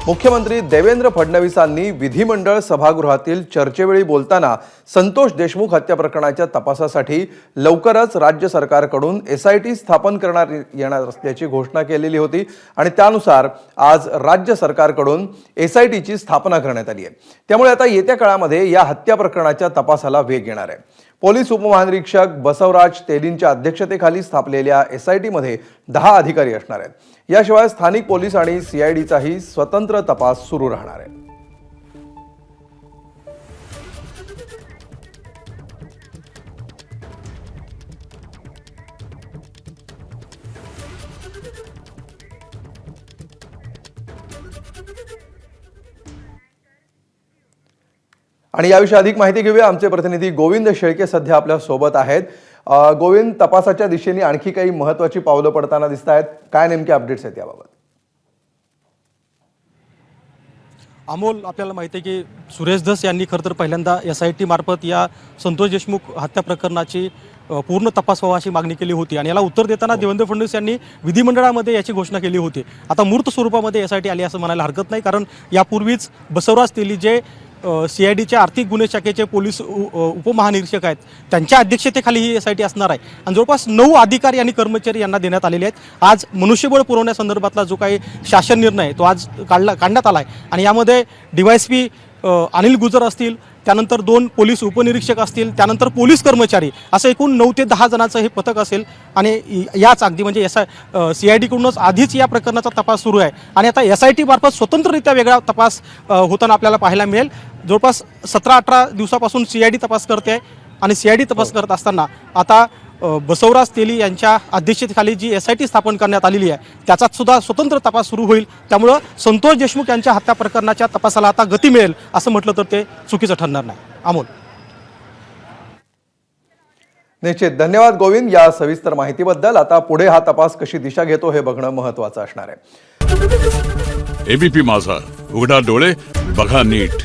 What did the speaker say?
मुख्यमंत्री देवेंद्र फडणवीसांनी विधिमंडळ सभागृहातील चर्चेवेळी बोलताना संतोष देशमुख हत्या प्रकरणाच्या तपासासाठी लवकरच राज्य सरकारकडून SIT स्थापन करण्यात येणार असल्याची घोषणा केलेली होती आणि त्यानुसार आज राज्य सरकारकडून SIT ची स्थापना करण्यात आली आहे। त्यामुळे आता येत्या काळामध्ये या हत्या प्रकरणाच्या तपासाला वेग येणार आहे। पोलीस उपमहानिरीक्षक बसवराज तेलींच्या अध्यक्षतेखाली स्थापलेल्या SIT मध्ये 10 अधिकारी असणार आहेत। याशिवाय स्थानिक पोलीस आणि CID चाही स्वतंत्र तपास सुरू राहणार आहे। आणि याविषयी अधिक माहिती घेऊया। आमचे प्रतिनिधी गोविंद शेळके सध्या आपल्या सोबत आहेत। गोविंद, तपासाच्या दिशेने आणखी काही महत्त्वाची पावलं पडताना दिसतात, काय नेमके अपडेट्स आहेत याबाबत? अमोल, आपल्याला माहिती आहे की सुरेश धस यांनी खरं तर पहिल्यांदा SIT मार्फत या संतोष देशमुख हत्या प्रकरणाची पूर्ण तपास व्हावा अशी मागणी केली होती आणि याला उत्तर देताना देवेंद्र फडणवीस यांनी विधिमंडळामध्ये याची घोषणा केली होती। आता मूर्त स्वरूपामध्ये SIT आली असं म्हणायला हरकत नाही, कारण यापूर्वीच बसवराज तेली जे CIDच्या आर्थिक गुन्हे शाखेचे पोलीस उपमहानिरीक्षक आहेत, त्यांच्या अध्यक्षतेखाली ही SIT असणार आहे आणि जवळपास 9 अधिकारी आणि कर्मचारी यांना देण्यात आलेले आहेत। आज मनुष्यबळ पुरवण्यासंदर्भातला जो काही शासन निर्णय आहे तो आज काढण्यात आला आहे आणि यामध्ये DYSP अनिल गुजर असतील, त्यानंतर 2 पोलीस उपनिरीक्षक असतील, त्यानंतर पोलीस कर्मचारी, असं एकूण 9 ते 10 जणांचं हे पथक असेल आणि याच अगदी म्हणजे CID कडूनच आधीच या प्रकरणाचा तपास सुरू आहे आणि आता SIT मार्फत स्वतंत्ररित्या वेगळा तपास होताना आपल्याला पाहायला मिळेल। जवळपास 17-18 दिवसापासून CID तपास करते आहे आणि CID तपास करत असताना आता बसवराज तेली यांच्या अध्यक्षतेखाली जी SIT स्थापन करण्यात आलेली आहे त्याचा सुद्धा स्वतंत्र तपास सुरू होईल। त्यामुळं संतोष देशमुख यांच्या हत्या प्रकरणाच्या तपासाला आता गती मिळेल असं म्हटलं तर ते चुकीचं ठरणार नाही। अमोल, निश्चित धन्यवाद गोविंद या सविस्तर माहितीबद्दल। आता पुढे हा तपास कशी दिशा घेतो हे बघणं महत्त्वाचं असणार आहे। ABP माझा, उघडा डोळे बघा नीट।